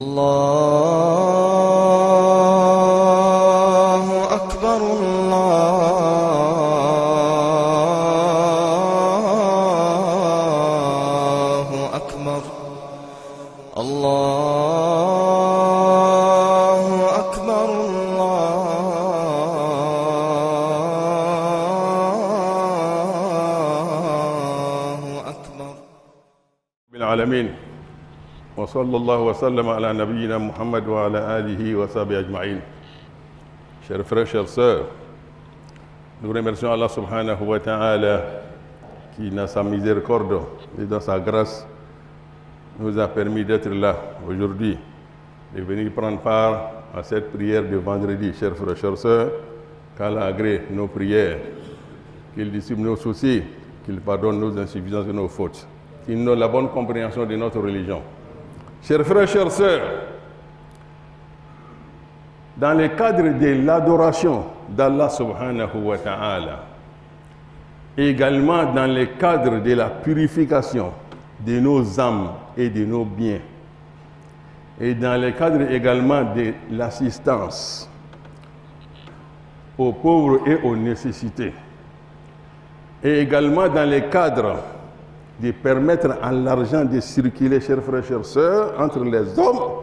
الله أكبر الله أكبر الله أكبر الله أكبر بالعالمين وصلى الله وسلم على نبينا Muhammad wa ala alihi wa sahbihi ajma'in. Chers frères, chères sœurs, nous remercions Allah subhanahu wa ta'ala qui, dans sa miséricorde et dans sa grâce, nous a permis d'être là aujourd'hui, de venir prendre part à cette prière de vendredi. Chers frères, chères sœurs, qu'Allah agrée nos prières, qu'il dissipe nos soucis, qu'il pardonne nos insuffisances et nos fautes, qu'il nous donne la bonne compréhension de notre religion. Chers frères, chères sœurs, dans le cadre de l'adoration d'Allah subhanahu wa ta'ala, également dans le cadre de la purification de nos âmes et de nos biens, et dans le cadre également de l'assistance aux pauvres et aux nécessités, et également dans le cadre de permettre à l'argent de circuler, chers frères, chères sœurs, entre les hommes,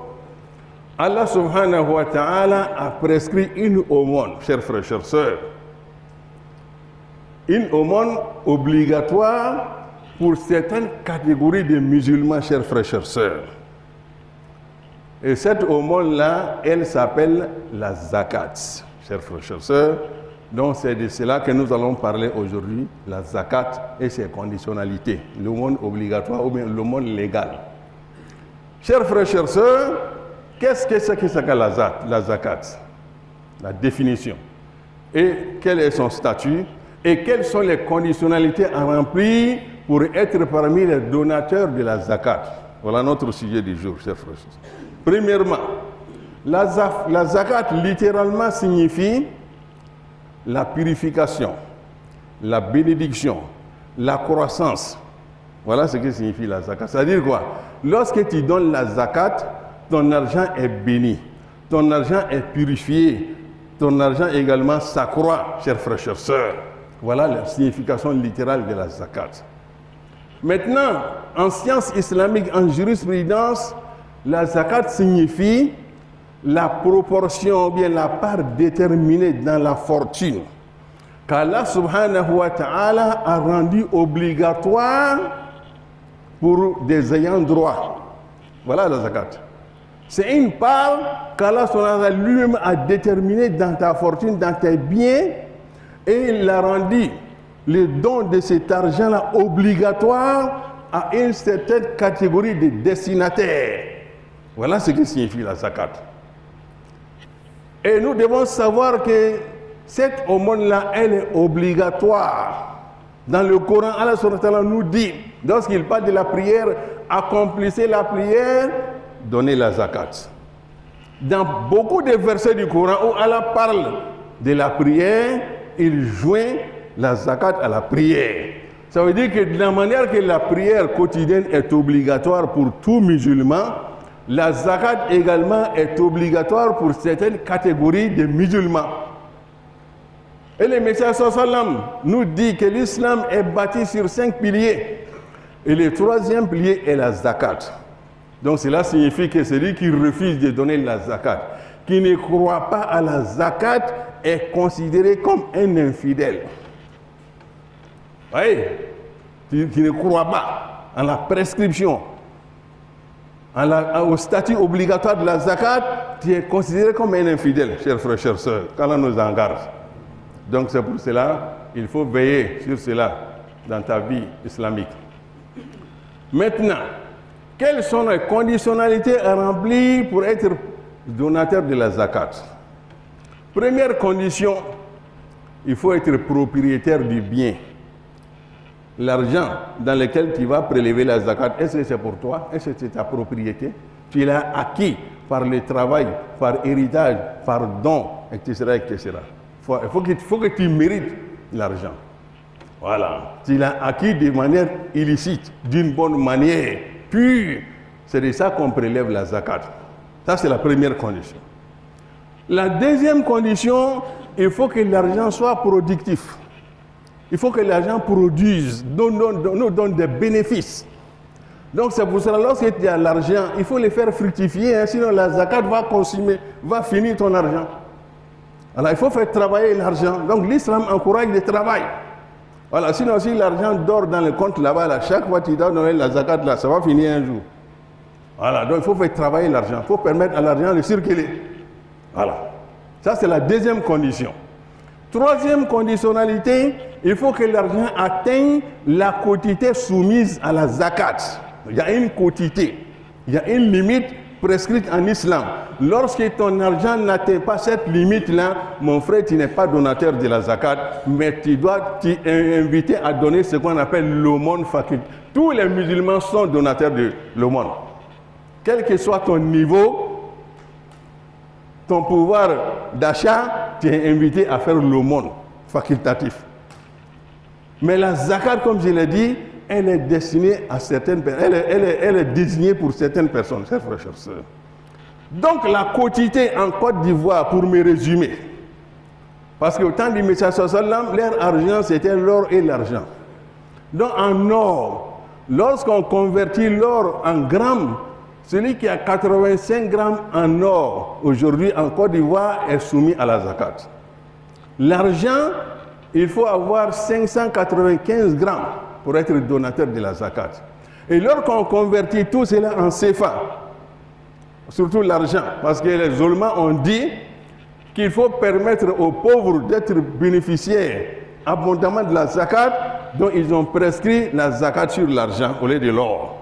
Allah subhanahu wa ta'ala a prescrit une aumône, chers frères, chères sœurs. Une aumône obligatoire pour certaines catégories de musulmans, chers frères, chères sœurs. Et cette aumône-là, elle s'appelle la zakat, chers frères, chères sœurs. Donc c'est de cela que nous allons parler aujourd'hui, la zakat et ses conditionnalités, l'aumône obligatoire ou bien l'aumône légal. Chers frères, chères sœurs, qu'est-ce que c'est que la zakat? La définition. Et quel est son statut? Et quelles sont les conditionnalités à remplir pour être parmi les donateurs de la zakat? Voilà notre sujet du jour, chers frères, chères sœurs. Premièrement, la zakat littéralement signifie la purification, la bénédiction, la croissance. Voilà ce que signifie la zakat. C'est-à-dire quoi? Lorsque tu donnes la zakat, ton argent est béni, ton argent est purifié, ton argent également s'accroît, chers frères, chères sœurs. Voilà la signification littérale de la zakat. Maintenant, en sciences islamiques, en jurisprudence, la zakat signifie la proportion ou bien la part déterminée dans la fortune qu'Allah subhanahu wa ta'ala a rendu obligatoire pour des ayants droit. Voilà la zakat. C'est une part qu'Allah subhanahu wa ta'ala lui-même a déterminée dans ta fortune, dans tes biens, et il a rendu le don de cet argent-là obligatoire à une certaine catégorie de destinataires. Voilà ce que signifie la zakat. Et nous devons savoir que cette aumône-là, elle est obligatoire. Dans le Coran, Allah subhanahu wa ta'ala nous dit, lorsqu'il parle de la prière, accomplissez la prière, donnez la zakat. Dans beaucoup de versets du Coran où Allah parle de la prière, il joint la zakat à la prière. Ça veut dire que de la manière que la prière quotidienne est obligatoire pour tout musulman, la zakat également est obligatoire pour certaines catégories de musulmans. Et le Messie sallam nous dit que l'islam est bâti sur 5 piliers. Et le 3e pilier est la zakat. Donc cela signifie que celui qui refuse de donner la zakat, qui ne croit pas à la zakat, est considéré comme un infidèle. Oui, qui ne croit pas à la prescription, au statut obligatoire de la zakat, tu es considéré comme un infidèle, chers frères, chères sœurs, qu'Allah nous en garde. Donc c'est pour cela, il faut veiller sur cela dans ta vie islamique. Maintenant, quelles sont les conditionnalités à remplir pour être donateur de la zakat? Première condition, il faut être propriétaire du bien. L'argent dans lequel tu vas prélever la zakat, est-ce que c'est pour toi? Est-ce que c'est ta propriété? Tu l'as acquis par le travail, par héritage, par don, etc. etc. Il faut que tu mérites l'argent. Voilà. Tu l'as acquis de manière illicite, d'une bonne manière, pure. C'est de ça qu'on prélève la zakat. Ça, c'est la première condition. La deuxième condition, il faut que l'argent soit productif. Il faut que l'argent produise, nous donne des bénéfices. Donc c'est pour cela, lorsque tu as l'argent, il faut le faire fructifier, hein, sinon la zakat va consumer, va finir ton argent. Alors il faut faire travailler l'argent. Donc l'islam encourage le travail. Voilà, sinon si l'argent dort dans le compte là-bas, là, chaque fois que tu dois donner la zakat là, ça va finir un jour. Voilà, donc il faut faire travailler l'argent, il faut permettre à l'argent de circuler. Voilà, ça c'est la deuxième condition. Troisième conditionnalité, il faut que l'argent atteigne la quotité soumise à la zakat. Il y a une quotité, il y a une limite prescrite en islam. Lorsque ton argent n'atteint pas cette limite-là, mon frère, tu n'es pas donateur de la zakat, mais tu dois t'inviter à donner ce qu'on appelle l'aumône facultative. Tous les musulmans sont donateurs de l'aumône. Quel que soit ton niveau, ton pouvoir d'achat, tu es invité à faire l'aumône facultatif. Mais la zakat, comme je l'ai dit, elle est destinée à certaines personnes, elle est désignée pour certaines personnes, chers frères et sœurs. Donc la quotité en Côte d'Ivoire, pour me résumer, parce qu'au temps du Messie sallam, leur argent c'était l'or et l'argent. Donc en or, lorsqu'on convertit l'or en grammes, celui qui a 85 grammes en or aujourd'hui en Côte d'Ivoire est soumis à la zakat. L'argent, il faut avoir 595 grammes pour être donateur de la zakat. Et lorsqu'on convertit tout cela en CFA, surtout l'argent, parce que les ulémas ont dit qu'il faut permettre aux pauvres d'être bénéficiaires abondamment de la zakat, donc ils ont prescrit la zakat sur l'argent au lieu de l'or.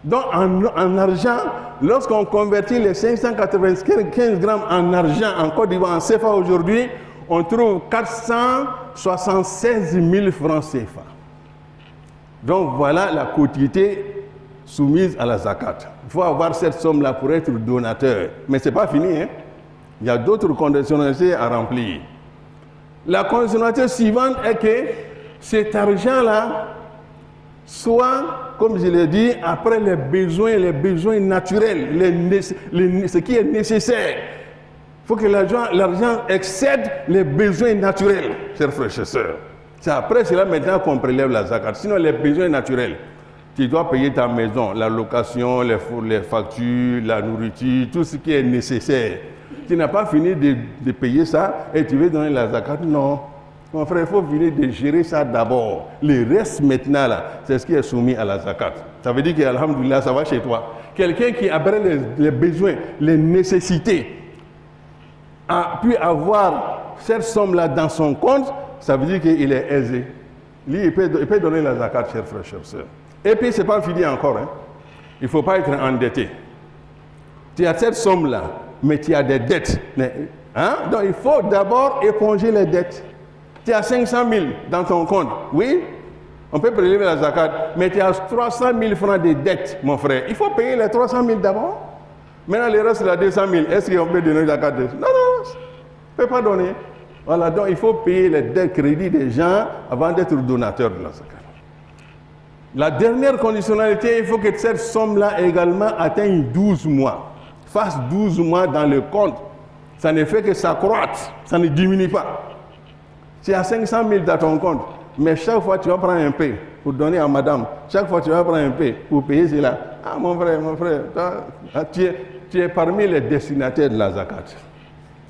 Donc en argent, lorsqu'on convertit les 595 grammes en argent en Côte d'Ivoire en CFA aujourd'hui, on trouve 476 000 francs CFA. Donc voilà la quotité soumise à la zakat. Il faut avoir cette somme-là pour être donateur. Mais ce n'est pas fini, hein? Il y a d'autres conditionnalités à remplir. La conditionnalité suivante est que cet argent-là soit, comme je l'ai dit, après les besoins naturels, ce qui est nécessaire. Il faut que l'argent excède les besoins naturels, chers frères et sœurs. C'est après cela maintenant qu'on prélève la zakat. Sinon, les besoins naturels, tu dois payer ta maison, la location, les factures, la nourriture, tout ce qui est nécessaire. Tu n'as pas fini de payer ça et tu veux donner la zakat. Non. Mon frère, il faut venir de gérer ça d'abord. Le reste maintenant, là, c'est ce qui est soumis à la zakat. Ça veut dire qu'alhamdoulilah, ça va chez toi. Quelqu'un qui après les besoins, les nécessités, a pu avoir cette somme-là dans son compte, ça veut dire qu'il est aisé. Lui, il peut donner la zakat, chers frères, chers sœurs. Et puis, ce n'est pas fini encore. Hein. Il ne faut pas être endetté. Tu as cette somme-là, mais tu as des dettes. Hein? Donc, il faut d'abord éponger les dettes. Tu as 500 000 dans ton compte. Oui, on peut prélever la zakat, mais tu as 300 000 francs de dettes, mon frère. Il faut payer les 300 000 d'abord. Maintenant, le reste, la 200 000, est-ce qu'on peut donner la zakat? Non, on ne peut pas donner. Voilà, donc il faut payer les dettes crédits des gens avant d'être donateur de la zakat. La dernière conditionnalité, il faut que cette somme-là également atteigne 12 mois. Fasse 12 mois dans le compte. Ça ne fait que s'accroître, ça ne diminue pas. Tu as 500 000 dans ton compte, mais chaque fois tu vas prendre un peu pour donner à madame. Chaque fois tu vas prendre un peu pour payer cela. Ah mon frère, toi, tu es parmi les destinataires de la zakat.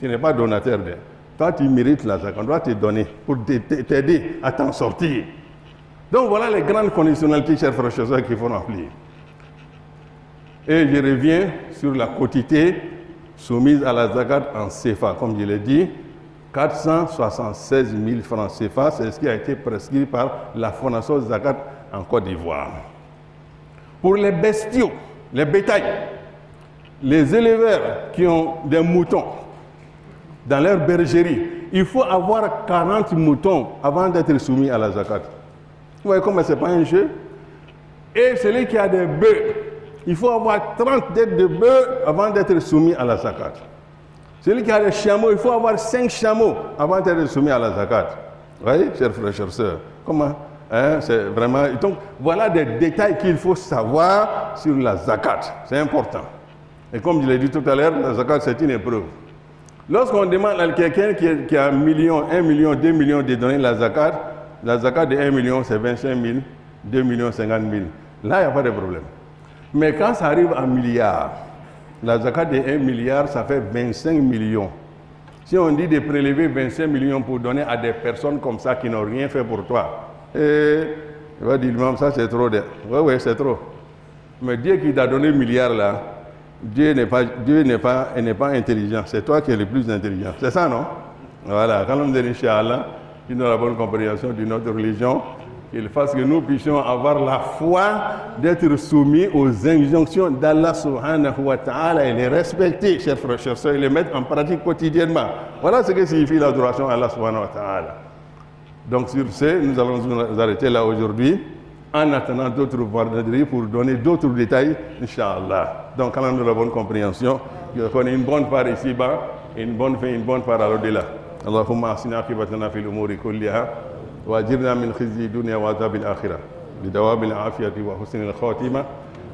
Tu n'es pas donateur d'elle. Toi, tu mérites la zakat. On doit te donner pour t'aider à t'en sortir. Donc voilà les grandes conditionnalités, chers frères et sœurs, qu'il faut remplir. Et je reviens sur la quotité soumise à la zakat en CFA. Comme je l'ai dit, 476 000 francs CFA, c'est ce qui a été prescrit par la Fondation Zakat en Côte d'Ivoire. Pour les bestiaux, les bétails, les éleveurs qui ont des moutons dans leur bergerie, il faut avoir 40 moutons avant d'être soumis à la zakat. Vous voyez comment ce n'est pas un jeu? Et celui qui a des bœufs, il faut avoir 30 têtes de bœufs avant d'être soumis à la zakat. Celui qui a des chameaux, il faut avoir 5 chameaux avant d'être soumis à la zakat. Vous voyez, chers frères, chères sœurs, comment hein, c'est vraiment... Donc, voilà des détails qu'il faut savoir sur la zakat. C'est important. Et comme je l'ai dit tout à l'heure, la zakat, c'est une épreuve. Lorsqu'on demande à quelqu'un qui a 1 million, 2 millions de donner la zakat de 1 million, c'est 25 000, 2 millions, 50 000. Là, il n'y a pas de problème. Mais quand ça arrive à milliard, la zakat de 1 milliard, ça fait 25 millions. Si on dit de prélever 25 millions pour donner à des personnes comme ça qui n'ont rien fait pour toi, il va dire, ça c'est trop. Oui, c'est trop. Mais Dieu qui t'a donné 1 milliard là, Dieu n'est pas intelligent. C'est toi qui es le plus intelligent. C'est ça, non? Voilà. Quand on dit Inch'Allah, qui nous a la bonne compréhension de notre religion, qu'il fasse que nous puissions avoir la foi d'être soumis aux injonctions d'Allah subhanahu wa ta'ala et les respecter, chers frères, chers sœurs, et les mettre en pratique quotidiennement. Voilà ce que signifie l'adoration à Allah subhanahu wa ta'ala. Donc sur ce, nous allons nous arrêter là aujourd'hui, en attendant d'autres vendredis pour donner d'autres détails, Inch'Allah. Donc, quand on a la bonne compréhension, qu'on ait une bonne part ici-bas, et une bonne fin, une bonne part à l'au-delà. Allahumma asina aqibatana fil umuri kulliha, wa ajirna min khizyi dunya wa adhabil akhirah, bi dawabil afiyati wa husnil khatimah,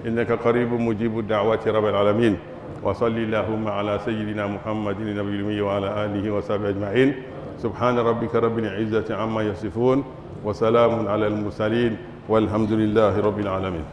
innaka qaribun mujibud da'wati rabbil alamin. Wa salli Allahumma ala sayyidina Muhammadin nabiyil ummi wa ala alihi wa sahbihi ajma'in. Subhana rabbika rabbil izzati amma yasifun, wa salamun ala al-mursalin. والحمد لله رب العالمين.